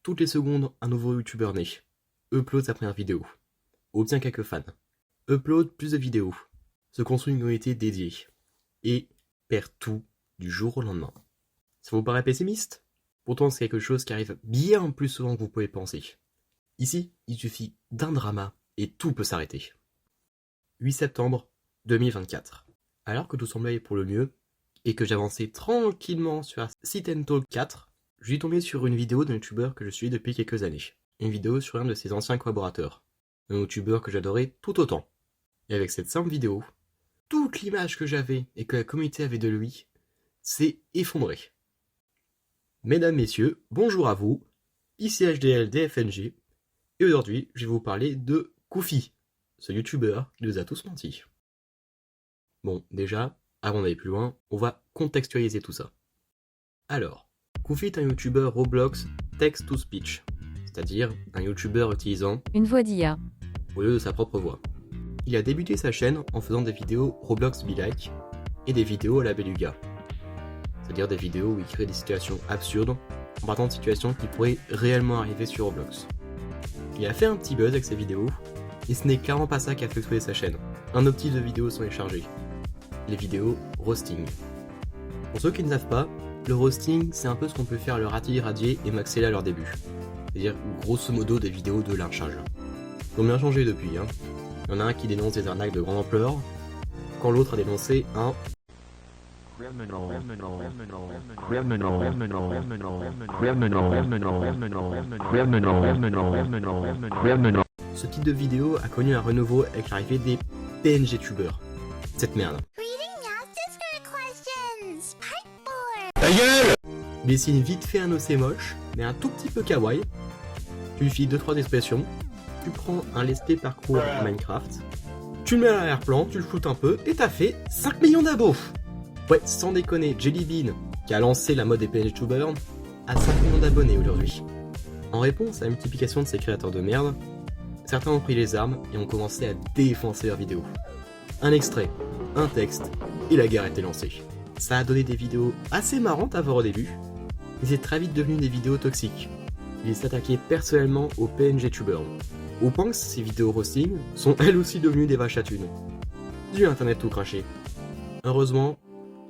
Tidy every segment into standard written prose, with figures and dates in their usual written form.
Toutes les secondes, un nouveau youtubeur naît. Upload sa première vidéo. Obtient quelques fans. Upload plus de vidéos. Se construit une communauté dédiée. Et perd tout du jour au lendemain. Ça vous paraît pessimiste? Pourtant, c'est quelque chose qui arrive bien plus souvent que vous pouvez penser. Ici, il suffit d'un drama et tout peut s'arrêter. 8 septembre 2024. Alors que tout semblait aller pour le mieux, et que j'avançais tranquillement sur Sit and Talk 4, je suis tombé sur une vidéo d'un youtubeur que je suis depuis quelques années. Une vidéo sur un de ses anciens collaborateurs. Un youtubeur que j'adorais tout autant. Et avec cette simple vidéo, toute l'image que j'avais et que la communauté avait de lui s'est effondrée. Mesdames, messieurs, bonjour à vous, ici HDL DFNG, et aujourd'hui je vais vous parler de Kouffi, ce youtubeur qui nous a tous menti. Bon, déjà, avant d'aller plus loin, on va contextualiser tout ça. Alors, Kouffi est un youtubeur Roblox text-to-speech, c'est-à-dire un youtubeur utilisant une voix d'IA au lieu de sa propre voix. Il a débuté sa chaîne en faisant des vidéos Roblox Be Like et des vidéos à la Beluga, c'est-à-dire des vidéos où il crée des situations absurdes en partant de situations qui pourraient réellement arriver sur Roblox. Il a fait un petit buzz avec ses vidéos, et ce n'est clairement pas ça qui a fait exploser sa chaîne. Un autre type de vidéos sont téléchargées, les vidéos roasting. Pour ceux qui ne savent pas, le roasting c'est un peu ce qu'on peut faire le Radier et Maxella à leur début, c'est-à-dire grosso modo des vidéos de lynchage. Ils ont bien changé depuis, hein. Il y en a un qui dénonce des arnaques de grande ampleur, quand l'autre a dénoncé un Ce type de vidéo a connu un renouveau avec l'arrivée des PNG tubeurs. Cette merde. Ta gueule! Il dessine vite fait un OC moche, mais un tout petit peu kawaii. Tu lui files 2-3 expressions, tu prends un let's play parcours Minecraft, tu le mets à l'arrière-plan, tu le shootes un peu, et t'as fait 5 millions d'abos. Ouais, sans déconner, Jellybean, qui a lancé la mode des PNG tubers, a 5 millions d'abonnés aujourd'hui. En réponse à la multiplication de ces créateurs de merde, certains ont pris les armes et ont commencé à défoncer leurs vidéos. Un extrait, un texte, et la guerre était lancée. Ça a donné des vidéos assez marrantes à voir au début, mais c'est très vite devenu des vidéos toxiques. Il s'attaquait personnellement aux PNG tubers, au point que ces vidéos roasting sont elles aussi devenues des vaches à thunes. Du internet tout craché. Heureusement,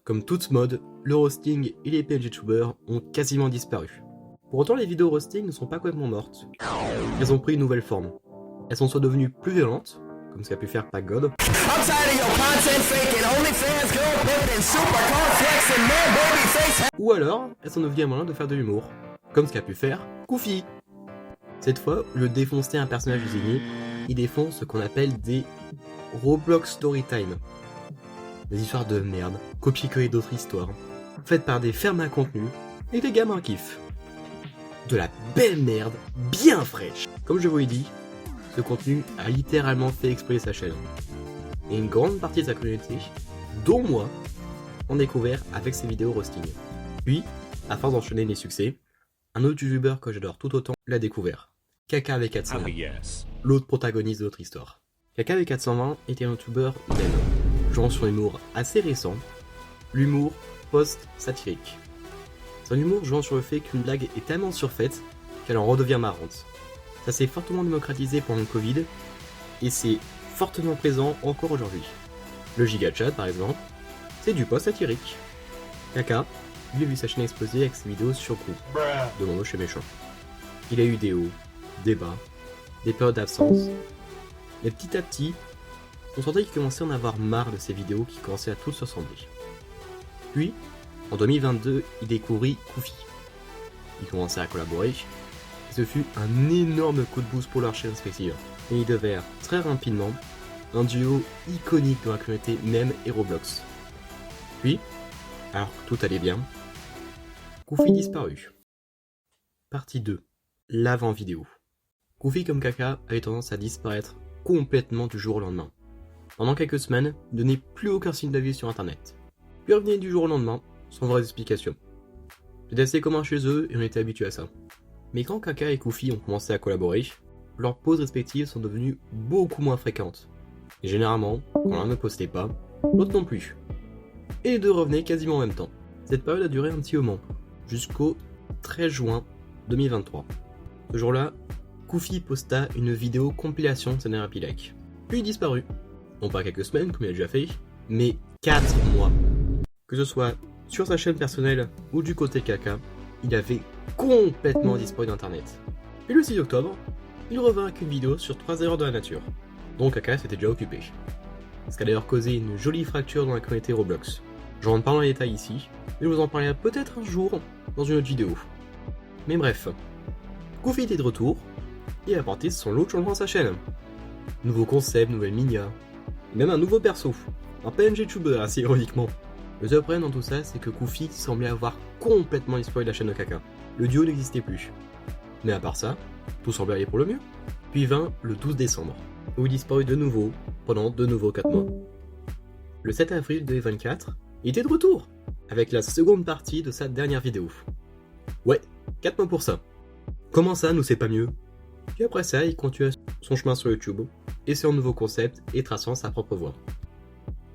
comme toute mode, le roasting et les PNG tubers ont quasiment disparu. Pour autant, les vidéos roasting ne sont pas complètement mortes. Elles ont pris une nouvelle forme. Elles sont soit devenues plus violentes, comme ce qu'a pu faire PacGod, ou alors elles sont devenues un moyen de faire de l'humour, comme ce qu'a pu faire Kouffi. Cette fois, au lieu de défoncer un personnage désigné, il défonce ce qu'on appelle des Roblox Storytime. Des histoires de merde, copier-coller d'autres histoires, faites par des fermes à contenu, et des gamins kiffent. De la belle merde, bien fraîche. Comme je vous l'ai dit, ce contenu a littéralement fait exploser sa chaîne. Et une grande partie de sa communauté, dont moi, ont découvert avec ses vidéos roasting. Puis, à force d'enchaîner les succès, un autre youtubeur que j'adore tout autant l'a découvert. KKV420, l'autre protagoniste de notre histoire. KKV420 était un youtubeur naine, jouant sur l'humour assez récent, l'humour post-satirique. Son humour jouant sur le fait qu'une blague est tellement surfaite qu'elle en redevient marrante. Ça s'est fortement démocratisé pendant le Covid, et c'est fortement présent encore aujourd'hui. Le GigaChat par exemple, c'est du post-satirique. Kaka, lui a vu sa chaîne exploser avec ses vidéos sur groupe, de mon moche et méchant. Il a eu des hauts, des bas, des périodes d'absence, mais petit à petit, on sentait qu'il commençait à en avoir marre de ces vidéos qui commençaient à toutes se ressembler. Puis, en 2022, il découvrit Kouffi. Ils commençaient à collaborer, et ce fut un énorme coup de boost pour leur chaîne respective. Et ils devinrent très rapidement un duo iconique dans la communauté meme et Roblox. Puis, alors que tout allait bien, Kouffi disparut. Partie 2. L'avant-vidéo. Kouffi comme Kaka avait tendance à disparaître complètement du jour au lendemain. Pendant quelques semaines, il ne donnait plus aucun signe de vie sur internet. Puis revenait du jour au lendemain, sans vraies explications. C'était assez commun chez eux et on était habitué à ça. Mais quand Kaka et Kouffi ont commencé à collaborer, leurs pauses respectives sont devenues beaucoup moins fréquentes. Et généralement, quand l'un ne postait pas, l'autre non plus. Et les deux revenaient quasiment en même temps. Cette période a duré un petit moment, jusqu'au 13 juin 2023. Ce jour-là, Koufy posta une vidéo compilation de sa dernière Pilek. Puis il disparut. Non pas quelques semaines comme il a déjà fait, mais 4 mois. Que ce soit sur sa chaîne personnelle ou du côté Kaka, il avait complètement disparu d'internet. Puis le 6 octobre, il revint avec une vidéo sur 3 erreurs de la nature, dont Kaka s'était déjà occupé. Ce qui a d'ailleurs causé une jolie fracture dans la communauté Roblox. Je rentre pas dans les détails ici, mais je vous en parlerai peut-être un jour dans une autre vidéo. Mais bref, Koufy était de retour et a apporté son lot de changements à sa chaîne. Nouveau concept, nouvelle minia, et même un nouveau perso, un PNG tuber assez ironiquement. Le seul problème dans tout ça, c'est que Koufy semblait avoir complètement disparu de la chaîne de Kaka. Le duo n'existait plus. Mais à part ça, tout semblait aller pour le mieux. Puis vint le 12 décembre, où il disparut de nouveau pendant de nouveaux 4 mois. Le 7 avril 2024, il était de retour, avec la seconde partie de sa dernière vidéo. Ouais, 4 mois pour ça. Comment ça, nous c'est pas mieux? Puis après ça, il continua son chemin sur YouTube, essayant de nouveaux concepts et traçant sa propre voie.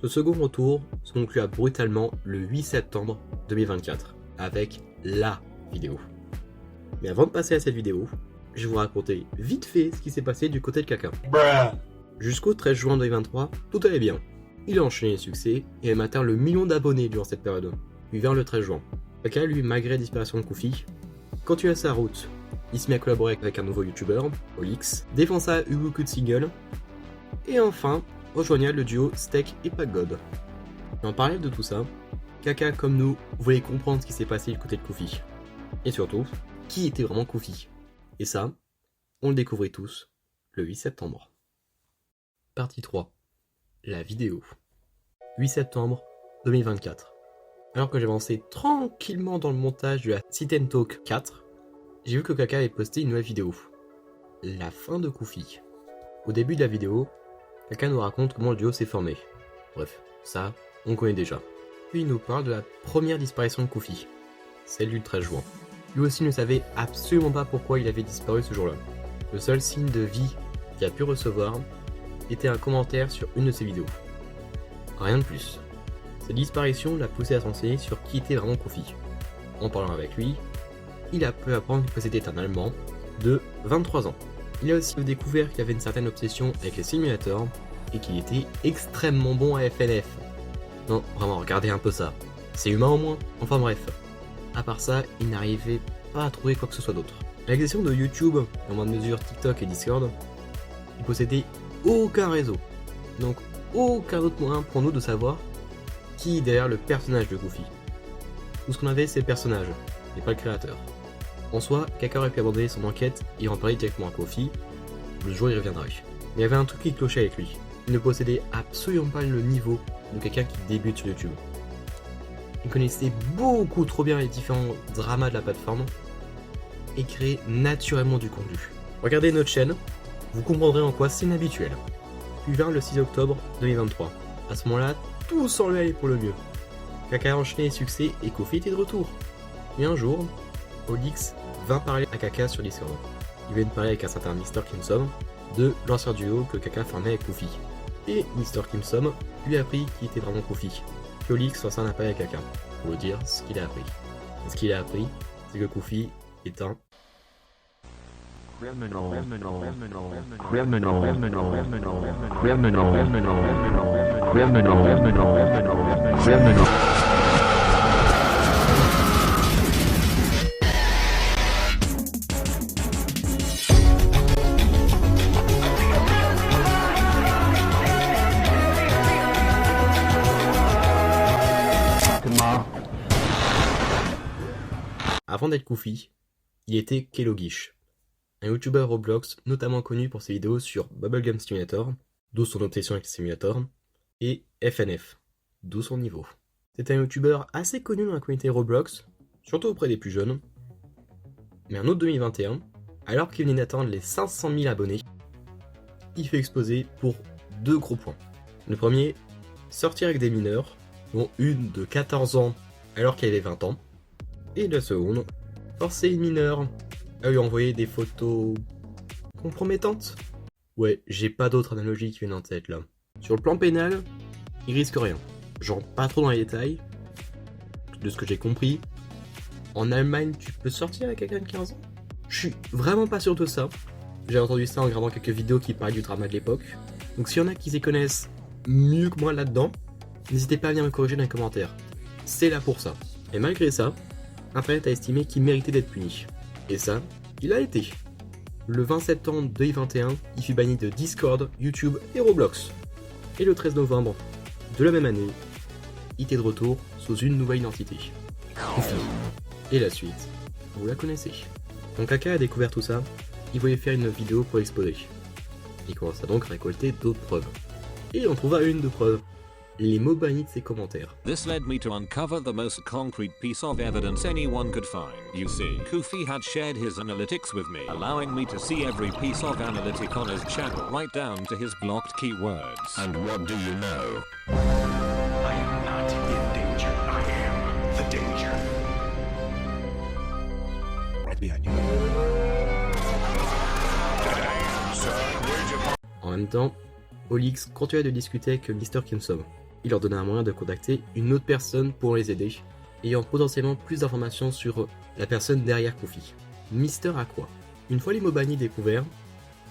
Ce second retour se conclua brutalement le 8 septembre 2024, avec LA vidéo. Mais avant de passer à cette vidéo, je vais vous raconter vite fait ce qui s'est passé du côté de Kaka. Jusqu'au 13 juin 2023, tout allait bien. Il a enchaîné les succès et a atteint le million d'abonnés durant cette période. Puis vers le 13 juin, Kaka, lui, malgré la disparition de Koufy, continua sa route. Il se mit à collaborer avec un nouveau youtubeur, Olix, défonça Hugo de Single, et enfin rejoigna le duo Steak et Pagod. En parallèle de tout ça, Kaka comme nous voulait comprendre ce qui s'est passé du côté de Koufy. Et surtout, qui était vraiment Koufy. Et ça, on le découvrit tous le 8 septembre. Partie 3. La vidéo. 8 septembre 2024. Alors que j'avançais tranquillement dans le montage de la Sit and Talk 4, j'ai vu que Kaka avait posté une nouvelle vidéo. La fin de Koufy. Au début de la vidéo, Kaka nous raconte comment le duo s'est formé. Bref, ça, on connaît déjà. Puis il nous parle de la première disparition de Koufy, celle du 13 juin. Lui aussi ne savait absolument pas pourquoi il avait disparu ce jour-là. Le seul signe de vie qu'il a pu recevoir était un commentaire sur une de ses vidéos. Rien de plus. Cette disparition l'a poussé à s'enseigner sur qui était vraiment Koufy. En parlant avec lui, il a pu apprendre que c'était un Allemand de 23 ans. Il a aussi découvert qu'il avait une certaine obsession avec les simulateurs et qu'il était extrêmement bon à FNF. Non, vraiment, regardez un peu ça. C'est humain au moins. Enfin bref. À part ça, il n'arrivait pas à trouver quoi que ce soit d'autre. À l'exception de YouTube, en moins de mesure TikTok et Discord, il possédait aucun réseau. Donc aucun autre moyen pour nous de savoir qui est derrière le personnage de Koufy. Tout ce qu'on avait, c'est le personnage, et pas le créateur. En soi, Kaka aurait pu abandonner son enquête et en parler directement à Koufy. Le jour il reviendrait. Mais il y avait un truc qui clochait avec lui. Il ne possédait absolument pas le niveau de quelqu'un qui débute sur YouTube. Il connaissait beaucoup trop bien les différents dramas de la plateforme et créait naturellement du contenu. Regardez notre chaîne, vous comprendrez en quoi c'est inhabituel. Puis vint le 6 octobre 2023. À ce moment-là, tout semblait aller pour le mieux. Kaka a enchaîné les succès et Koufy était de retour. Et un jour, Olix vint parler à Kaka sur Discord. Il vient de parler avec un certain Mr. Kimsom de l'ancien duo que Kaka formait avec Koufy. Et Mr. Kimsom lui a appris qui était vraiment Koufy. Puis Olix lança un appel à Kaka pour lui dire ce qu'il a appris. Et ce qu'il a appris, c'est que Koufy est un Avant d'être Koufy, il était Kelogish, un youtubeur Roblox notamment connu pour ses vidéos sur Bubblegum Simulator, d'où son obsession avec les simulateurs, et FNF, d'où son niveau. C'est un youtubeur assez connu dans la communauté Roblox, surtout auprès des plus jeunes. Mais en août 2021, alors qu'il venait d'atteindre les 500 000 abonnés, il fait exploser pour 2 gros points. Le premier, sortir avec des mineurs, dont une de 14 ans alors qu'elle avait 20 ans, et la seconde, forcer une mineure à lui envoyer des photos compromettantes. Ouais, j'ai pas d'autre analogie qui viennent en tête là. Sur le plan pénal, il risque rien. Genre pas trop dans les détails. De ce que j'ai compris, en Allemagne tu peux sortir avec quelqu'un de 15 ans. Je suis vraiment pas sûr de ça. J'ai entendu ça en regardant quelques vidéos qui parlaient du drama de l'époque. Donc s'il y en a qui s'y connaissent mieux que moi là-dedans, n'hésitez pas à venir me corriger dans les commentaires. C'est là pour ça. Et malgré ça, Internet a estimé qu'il méritait d'être puni. Et ça, il a été. Le 20 septembre 2021, il fut banni de Discord, YouTube et Roblox. Et le 13 novembre de la même année, il était de retour sous une nouvelle identité. Et la suite, vous la connaissez. Quand Kaka a découvert tout ça, il voulait faire une vidéo pour l'exposer. Il commença donc à récolter d'autres preuves. Et il en trouva une de preuve. Les mots bannis de ses commentaires. This led me to uncover the most concrete piece of evidence anyone could find. You see, Kofi had shared his analytics with me, allowing me to see every piece of analytic on his channel, right down to his blocked keywords. And what do you know? I am not in danger. I am the danger. Right behind you. En même temps, Olix continuait de discuter avec Mr. Kimsom. Il leur donnait un moyen de contacter une autre personne pour les aider, ayant potentiellement plus d'informations sur la personne derrière Kofi. Mr. Aqua. Une fois les mots bannis découverts,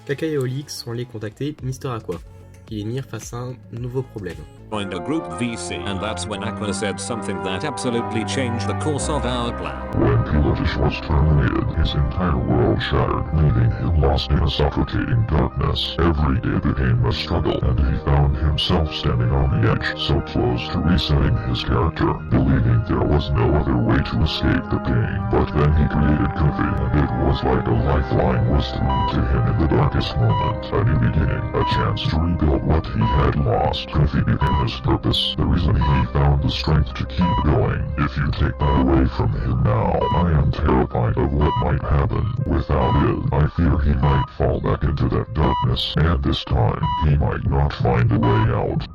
Kaka et Olix sont allés contacter Mr. Aqua, qui les mirent face à un nouveau problème. Joined a group VC, and that's when Aqua said something that absolutely changed the course of our plan. When Pilatus was terminated, his entire world shattered, leaving him lost in a suffocating darkness. Every day became a struggle, and he found himself standing on the edge, so close to resetting his character, believing there was no other way to escape the pain. But then he created Kofi, and it was like a lifeline was thrown to him in the darkest moment. A new beginning, a chance to rebuild what he had lost. Kofi became his purpose, the reason he found the strength to keep going. If you take that away from him now, I am terrified of what might happen. Without it, I fear he might fall back into that darkness, and this time, he might not find a way out.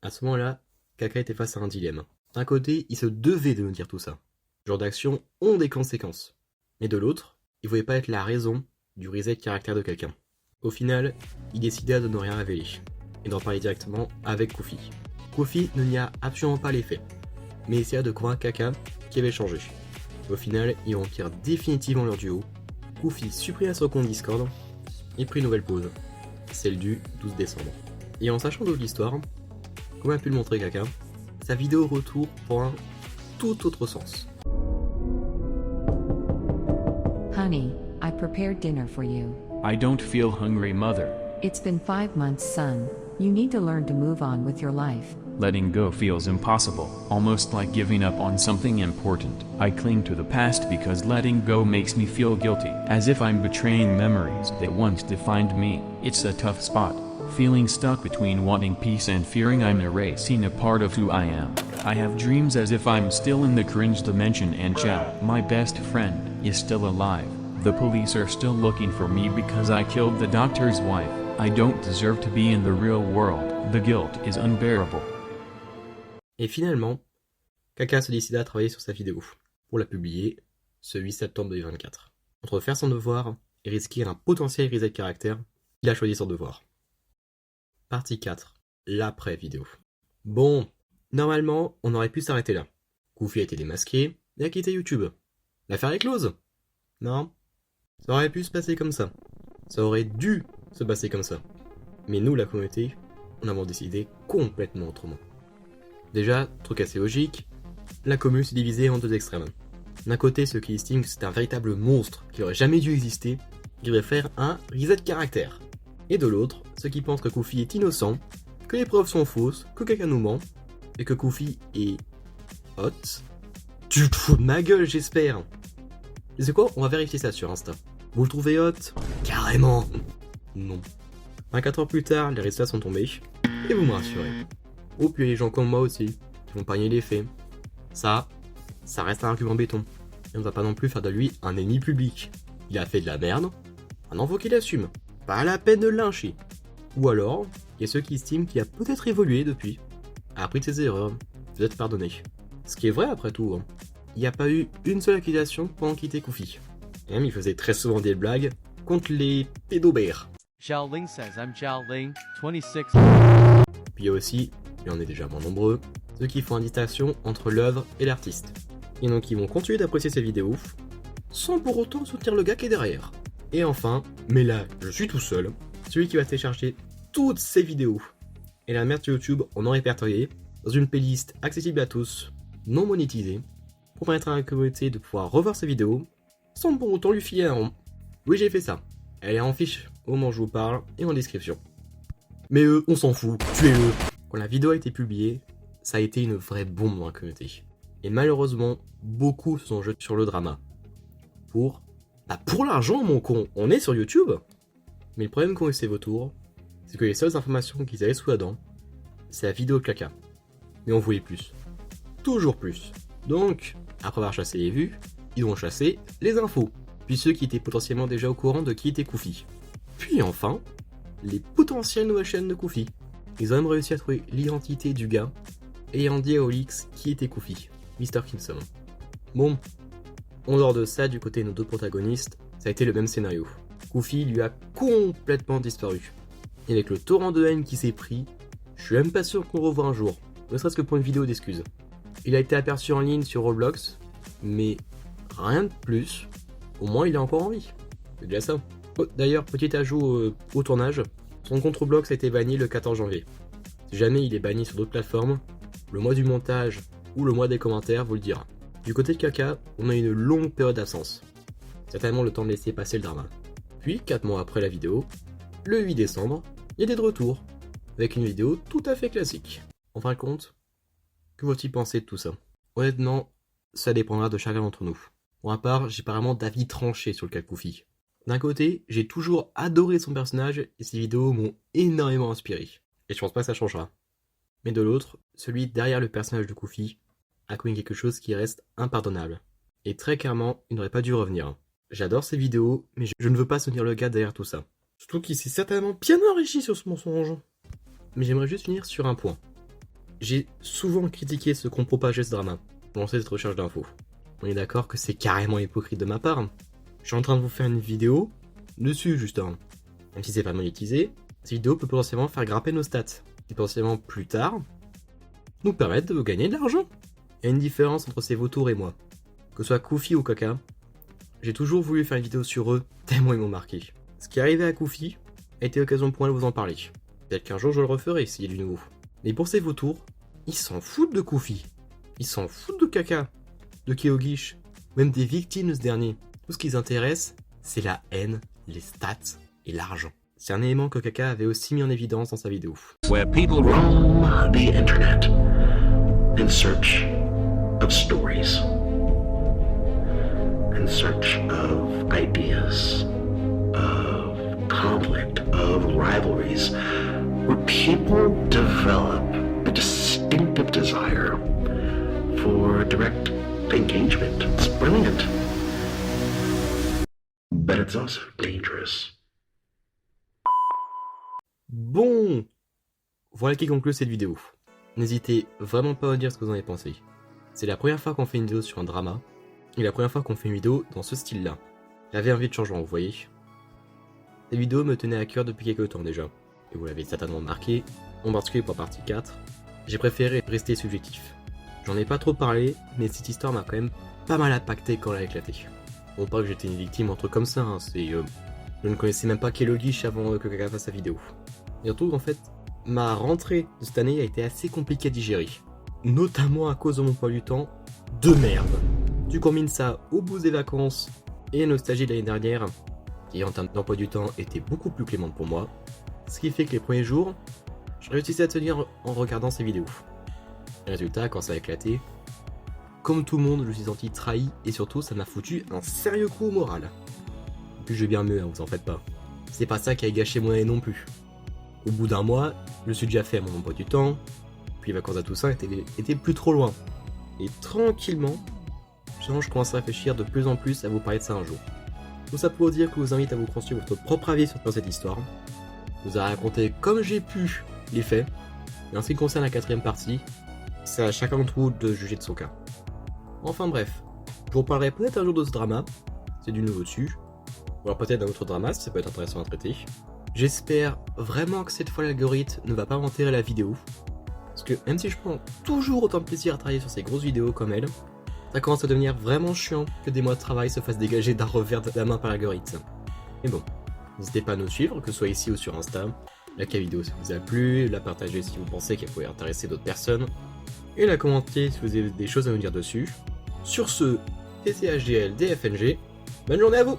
À ce moment-là, Kaka était face à un dilemme. D'un côté, il se devait de nous dire tout ça. Ce genre d'actions ont des conséquences. Mais de l'autre, il ne voulait pas être la raison du reset caractère de quelqu'un. Au final, il décida de ne rien révéler, et d'en parler directement avec Kofi. Kofi ne nia absolument pas les faits, mais essaya de convaincre Kaka qui avait changé. Au final, ils rompirent définitivement leur duo, Kofi supprima son compte Discord, et prit une nouvelle pause, celle du 12 décembre. Et en sachant toute l'histoire, comme a pu le montrer Kaka, sa vidéo retour prend un tout autre sens. Honey, I prepared dinner for you. I don't feel hungry, Mother. It's been 5 months, son. You need to learn to move on with your life. Letting go feels impossible, almost like giving up on something important. I cling to the past because letting go makes me feel guilty, as if I'm betraying memories that once defined me. It's a tough spot, feeling stuck between wanting peace and fearing I'm erasing a part of who I am. I have dreams as if I'm still in the cringe dimension and Chao, my best friend, is still alive. The police are still looking for me because I killed the doctor's wife. I don't deserve to be in the real world. The guilt is unbearable. Et finalement, Kaka se décida à travailler sur sa vidéo, pour la publier ce 8 septembre 2024. Entre faire son devoir et risquer un potentiel reset de caractère, il a choisi son devoir. Partie 4. L'après-vidéo. Bon, normalement, on aurait pu s'arrêter là. Kofi a été démasqué et a quitté YouTube. L'affaire est close. Non, ça aurait pu se passer comme ça. Ça aurait dû se passer comme ça. Mais nous, la communauté, on avons décidé complètement autrement. Déjà, truc assez logique, la commu s'est divisée en deux extrêmes. D'un côté, ceux qui estiment que c'est un véritable monstre qui aurait jamais dû exister, qui devrait faire un reset de caractère. Et de l'autre, ceux qui pensent que Kofi est innocent, que les preuves sont fausses, que Kaka nous ment, et que Kofi est hot. Tu te fous de ma gueule, j'espère. Et c'est quoi? On va vérifier ça sur Insta. Vous le trouvez hot? Carrément. Non. 24 heures plus tard, les résultats sont tombés, et vous me rassurez. Oh, puis il y a des gens comme moi aussi, qui vont panier les faits. Ça reste un argument béton. Et on ne va pas non plus faire de lui un ennemi public. Il a fait de la merde, maintenant faut qu'il assume. Pas la peine de le lyncher. Ou alors, il y a ceux qui estiment qu'il a peut-être évolué depuis, a appris de ses erreurs, peut-être pardonné. Ce qui est vrai après tout. Hein. Il n'y a pas eu une seule accusation pendant qu'il était Kofi. Et même il faisait très souvent des blagues contre les pédobères. Xiao Ling says I'm Xiao Ling, 26. Puis il y a aussi, et on est déjà moins nombreux, ceux qui font une distinction entre l'œuvre et l'artiste. Et donc ils vont continuer d'apprécier ces vidéos, sans pour autant soutenir le gars qui est derrière. Et enfin, mais là, je suis tout seul, celui qui va télécharger toutes ces vidéos et la mettre sur YouTube en non répertorié, dans une playlist accessible à tous, non monétisée, pour permettre à la communauté de pouvoir revoir ces vidéos, sans pour autant lui filer un rond. Oui, j'ai fait ça. Elle est en fiche au moment où je vous parle et en description. Mais eux, on s'en fout, tuez-le. Quand la vidéo a été publiée, ça a été une vraie bombe dans la communauté. Et malheureusement, beaucoup se sont jetés sur le drama. Pour l'argent, mon con, on est sur YouTube. Mais le problème qu'ont eu ces vautours, c'est que les seules informations qu'ils avaient sous la dent, c'est la vidéo de caca. Mais on voulait plus. Toujours plus. Donc, après avoir chassé les vues, ils ont chassé les infos. Puis ceux qui étaient potentiellement déjà au courant de qui était Koufy. Puis enfin, les potentielles nouvelles chaînes de Koufy. Ils ont même réussi à trouver l'identité du gars ayant dit à Olix qui était Koufy, Mr. Kimson. Bon, en dehors de ça, du côté de nos deux protagonistes, ça a été le même scénario. Koufy lui a complètement disparu. Et avec le torrent de haine qui s'est pris, je suis même pas sûr qu'on le revoit un jour, ne serait-ce que pour une vidéo d'excuses. Il a été aperçu en ligne sur Roblox, mais rien de plus, au moins il est encore en vie. C'est déjà ça. Oh, d'ailleurs, petit ajout au tournage, son compte Roblox a été banni le 14 janvier. Si jamais il est banni sur d'autres plateformes, le mois du montage ou le mois des commentaires vous le dira. Du côté de Kaka, on a une longue période d'absence. Certainement le temps de laisser passer le drama. Puis, 4 mois après la vidéo, le 8 décembre, il est de retour, avec une vidéo tout à fait classique. En fin de compte, que faut-il penser de tout ça? Honnêtement, ça dépendra de chacun d'entre nous. Pour ma part, j'ai pas vraiment d'avis tranché sur le cas de Koufy. D'un côté, j'ai toujours adoré son personnage et ses vidéos m'ont énormément inspiré. Et je pense pas que ça changera. Mais de l'autre, celui derrière le personnage de Koufy a commis quelque chose qui reste impardonnable. Et très clairement, il n'aurait pas dû revenir. J'adore ses vidéos, mais je ne veux pas soutenir le gars derrière tout ça. Surtout qu'il s'est certainement bien enrichi sur ce mensonge. Mais j'aimerais juste finir sur un point. J'ai souvent critiqué ceux qui ont propagé ce drama, pour lancer cette recherche d'infos. On est d'accord que c'est carrément hypocrite de ma part. Je suis en train de vous faire une vidéo dessus, justement. Même si c'est pas monétisé, cette vidéo peut potentiellement faire grimper nos stats. Et potentiellement plus tard, nous permettre de gagner de l'argent. Il y a une différence entre ces vautours et moi. Que ce soit Koufy ou Kaka, j'ai toujours voulu faire une vidéo sur eux, tellement ils m'ont marqué. Ce qui est arrivé à Koufy a été l'occasion pour moi de vous en parler. Peut-être qu'un jour je le referai s'il y a du nouveau. Mais pour ces vautours, ils s'en foutent de Koufy. Ils s'en foutent de Kaka, de Keogish, même des victimes de ce dernier. Tout ce qui les intéresse, c'est la haine, les stats et l'argent. C'est un élément que Kaka avait aussi mis en évidence dans sa vidéo. Where people Roam the internet in search of stories, in search of ideas, of conflict, of rivalries, where people develop a distinctive desire for direct engagement. It's brilliant, but it's also dangerous. Bon, voilà qui conclut cette vidéo. N'hésitez vraiment pas à dire ce que vous en avez pensé. C'est la première fois qu'on fait une vidéo sur un drama, et la première fois qu'on fait une vidéo dans ce style-là. J'avais envie de changement, vous voyez. Cette vidéo me tenait à cœur depuis quelques temps déjà, et vous l'avez certainement remarqué, en particulier pour la partie 4, j'ai préféré rester subjectif. J'en ai pas trop parlé, mais cette histoire m'a quand même pas mal impacté quand elle a éclaté. Bon, pas que j'étais une victime, un truc comme ça, hein, c'est... je ne connaissais même pas Keogish avant que Kaka fasse sa vidéo. Et surtout, en fait, ma rentrée de cette année a été assez compliquée à digérer. Notamment à cause de mon emploi du temps de merde. Tu combines ça au bout des vacances et la nostalgie de l'année dernière, qui en termes d'emploi du temps était beaucoup plus clémente pour moi. Ce qui fait que les premiers jours, je réussissais à tenir en regardant ces vidéos. Et résultat, quand ça a éclaté, comme tout le monde, je me suis senti trahi et surtout, ça m'a foutu un sérieux coup au moral. Puis je vais bien mieux, hein, vous en faites pas. C'est pas ça qui a gâché mon année non plus. Au bout d'un mois, je suis déjà fait à mon emploi du temps, puis les vacances à Toussaint étaient plus trop loin. Et tranquillement, je commence à réfléchir de plus en plus à vous parler de ça un jour. Tout ça pour dire que je vous invite à vous construire votre propre avis sur cette histoire. Je vous ai raconté comme j'ai pu les faits, et en ce qui concerne la 4ème partie, c'est à chacun d'entre vous de juger de son cas. Enfin bref, je vous parlerai peut-être un jour de ce drama, c'est du nouveau dessus, ou alors peut-être d'un autre drama si ça peut être intéressant à traiter. J'espère vraiment que cette fois l'algorithme ne va pas enterrer la vidéo, parce que même si je prends toujours autant de plaisir à travailler sur ces grosses vidéos comme elle, Ça commence à devenir vraiment chiant que des mois de travail se fassent dégager d'un revers de la main par l'algorithme. Mais bon, n'hésitez pas à nous suivre, que ce soit ici ou sur Insta. Likez la vidéo si vous a plu, la partagez si vous pensez qu'elle pourrait intéresser d'autres personnes, et la commenter si vous avez des choses à nous dire dessus. Sur ce, TCHGL DFNG, bonne journée à vous!